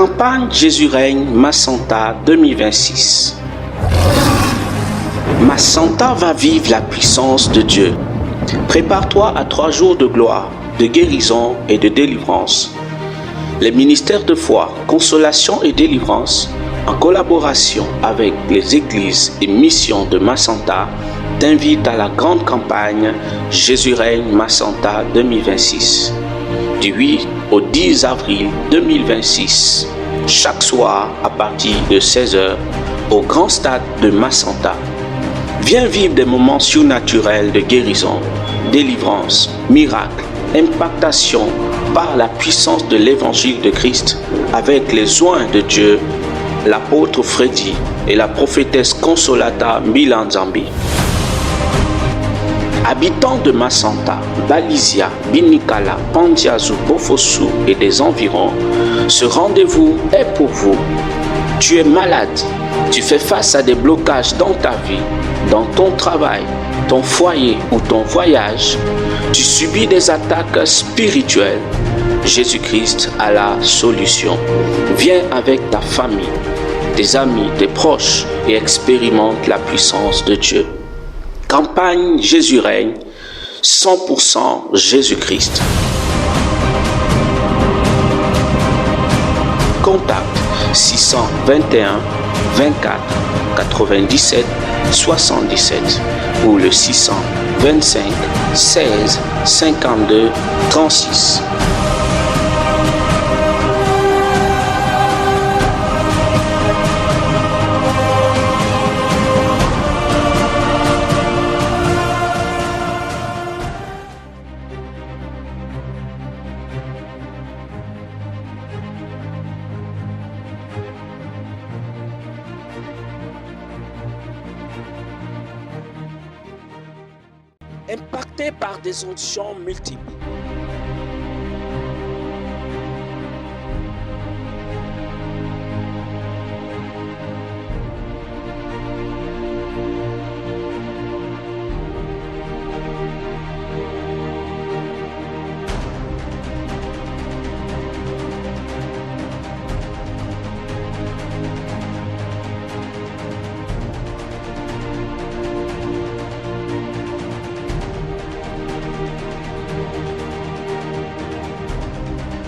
Campagne Jésus règne Massanta 2026. Massanta va vivre la puissance de Dieu. Prépare-toi à 3 jours de gloire, de guérison et de délivrance. Les ministères de foi, consolation et délivrance, en collaboration avec les églises et missions de Massanta, t'invitent à la grande campagne Jésus règne Massanta 2026. Du 8 au 10 avril 2026, chaque soir à partir de 16h au grand stade de Massanta. Viens vivre des moments surnaturels de guérison, délivrance, miracles, impactation par la puissance de l'évangile de Christ avec les oints de Dieu, l'apôtre Freddy et la prophétesse Consolata Milanzambi. Habitants de Massanta, Balizia, Binikala, Pandiazou, Bofossou et des environs, ce rendez-vous est pour vous. Tu es malade, tu fais face à des blocages dans ta vie, dans ton travail, ton foyer ou ton voyage, tu subis des attaques spirituelles. Jésus-Christ a la solution. Viens avec ta famille, tes amis, tes proches et expérimente la puissance de Dieu. Campagne Jésus règne, 100% Jésus-Christ. Contact 621 24 97 77 ou le 625 16 52 36. Impacté par des onctions multiples.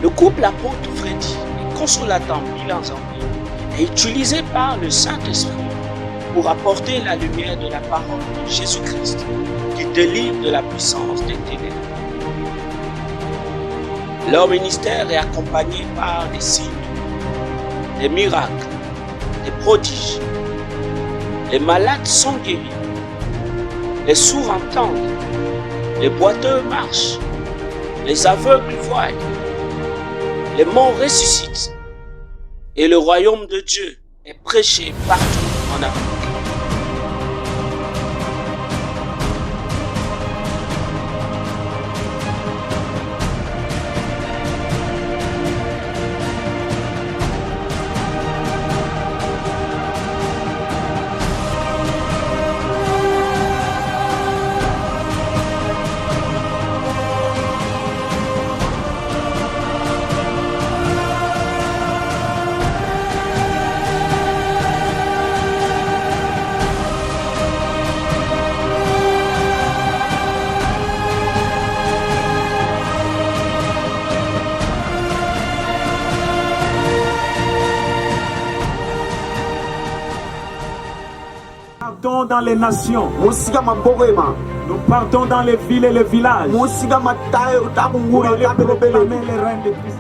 Le couple apôtre Freddy et Consolata Milanzambi est utilisé par le Saint-Esprit pour apporter la lumière de la parole de Jésus-Christ qui délivre de la puissance des ténèbres. Leur ministère est accompagné par des signes, des miracles, des prodiges. Les malades sont guéris, les sourds entendent, les boiteux marchent, les aveugles voient. Les morts ressuscitent et le royaume de Dieu est prêché partout en Afrique. Nous partons dans les nations. Nous partons dans les villes et les villages. Pour aller proclamer le règne de Christ.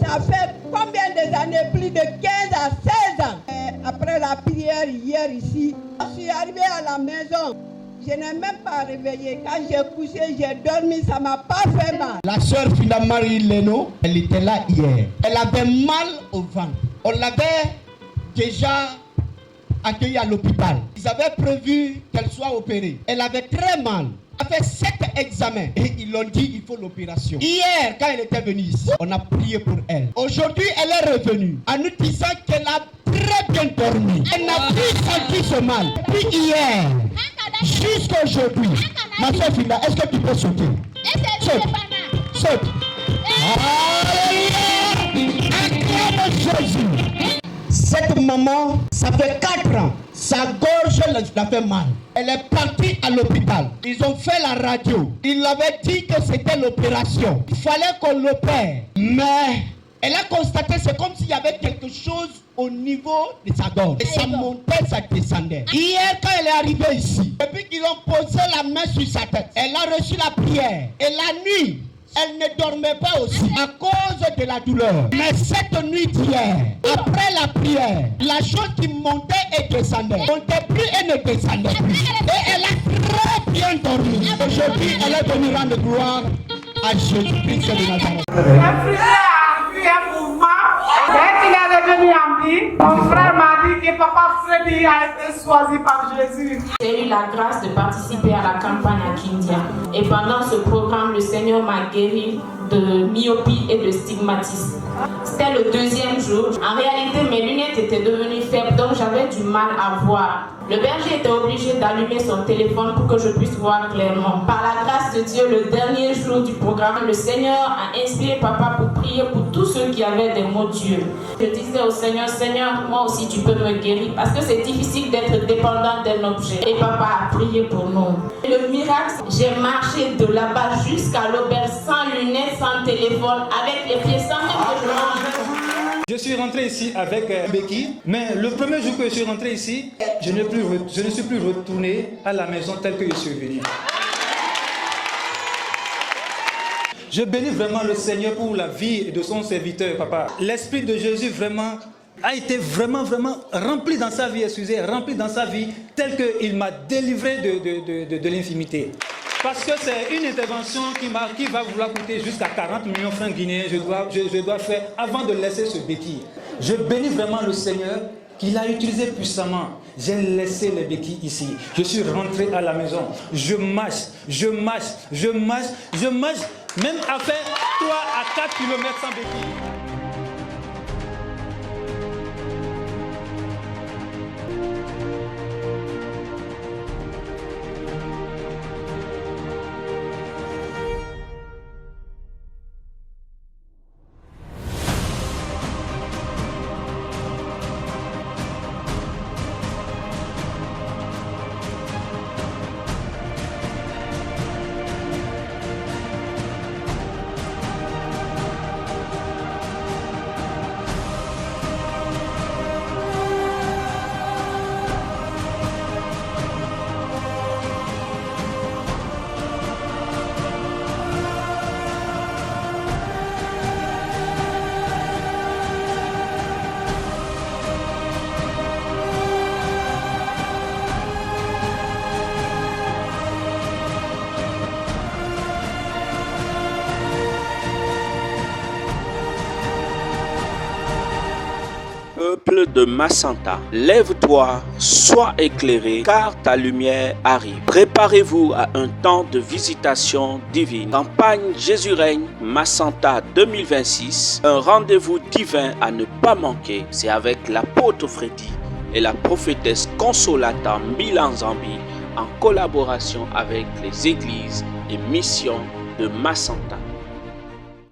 Ça fait combien d'années? Plus de 15 à 16 ans. Après la prière hier ici, je suis arrivée à la maison. Je n'ai même pas réveillé. Quand j'ai couché, j'ai dormi, ça ne m'a pas fait mal. La sœur Marie Leno, elle était là hier. Elle avait mal au ventre. On l'avait déjà accueillie à l'hôpital. Ils avaient prévu qu'elle soit opérée. Elle avait très mal. Elle a fait 7 examens et ils l'ont dit il faut l'opération. Hier, quand elle était venue ici, on a prié pour elle. Aujourd'hui, elle est revenue en nous disant qu'elle a très bien dormi. Elle n'a plus senti ce mal. Puis hier, jusqu'à aujourd'hui, ma soeur Fila, est-ce que tu peux sauter? Saute. Saute. Alléluia. Acclame Jésus. Cette maman, ça fait 4 ans, sa gorge l'a fait mal. Elle est partie à l'hôpital. Ils ont fait la radio. Ils l'avaient dit que c'était l'opération. Il fallait qu'on l'opère. Mais elle a constaté, c'est comme s'il y avait quelque chose au niveau de sa gorge. Et ça montait, ça descendait. Hier, quand elle est arrivée ici, depuis qu'ils ont posé la main sur sa tête, elle a reçu la prière. Et la nuit, elle ne dormait pas aussi à cause de la douleur. Mais cette nuit d'hier, après la prière, la chose qui montait et descendait, montait plus et ne descendait plus. Et elle a très bien dormi. Aujourd'hui, elle est venue rendre gloire à Jésus-Christ de Nazareth. Dès qu'il est revenu en vie, mon frère m'a dit que papa Freddy a été choisi par Jésus. J'ai eu la grâce de participer à la campagne à Kindia. Et pendant ce programme, le Seigneur m'a guéri de myopie et de stigmatisme. C'était le 2e jour. En réalité, mes lunettes étaient devenues faibles, donc j'avais du mal à voir. Le berger était obligé d'allumer son téléphone pour que je puisse voir clairement. Par la grâce de Dieu, le dernier jour du programme, le Seigneur a inspiré papa pour prier pour tous ceux qui avaient des maux d'yeux. Je disais au Seigneur, Seigneur, moi aussi tu peux me guérir parce que c'est difficile d'être dépendant d'un objet. Et papa a prié pour nous. Le miracle, j'ai marché de là-bas jusqu'à l'auberge sans lunettes, sans téléphone, avec les pieds, sans même que je mange. Je suis rentré ici avec un béquille, mais le premier jour que je suis rentré ici, je ne suis plus retourné à la maison telle que je suis venu. Je bénis vraiment le Seigneur pour la vie de son serviteur, papa. L'Esprit de Jésus vraiment a été vraiment rempli dans sa vie, rempli dans sa vie, tel qu'il m'a délivré de l'infimité. Parce que c'est une intervention qui va vouloir coûter jusqu'à 40 millions de francs guinéens, je dois faire avant de laisser ce béquille. Je bénis vraiment le Seigneur qu'il a utilisé puissamment. J'ai laissé les béquilles ici. Je suis rentré à la maison. Je marche, même à faire 3 à 4 km sans béquille. Peuple de Massanta, lève-toi, sois éclairé, car ta lumière arrive. Préparez-vous à un temps de visitation divine. Campagne Jésus règne Massanta 2026, un rendez-vous divin à ne pas manquer. C'est avec l'apôtre Freddy et la prophétesse Consolata Milan Zambi en collaboration avec les églises et missions de Massanta.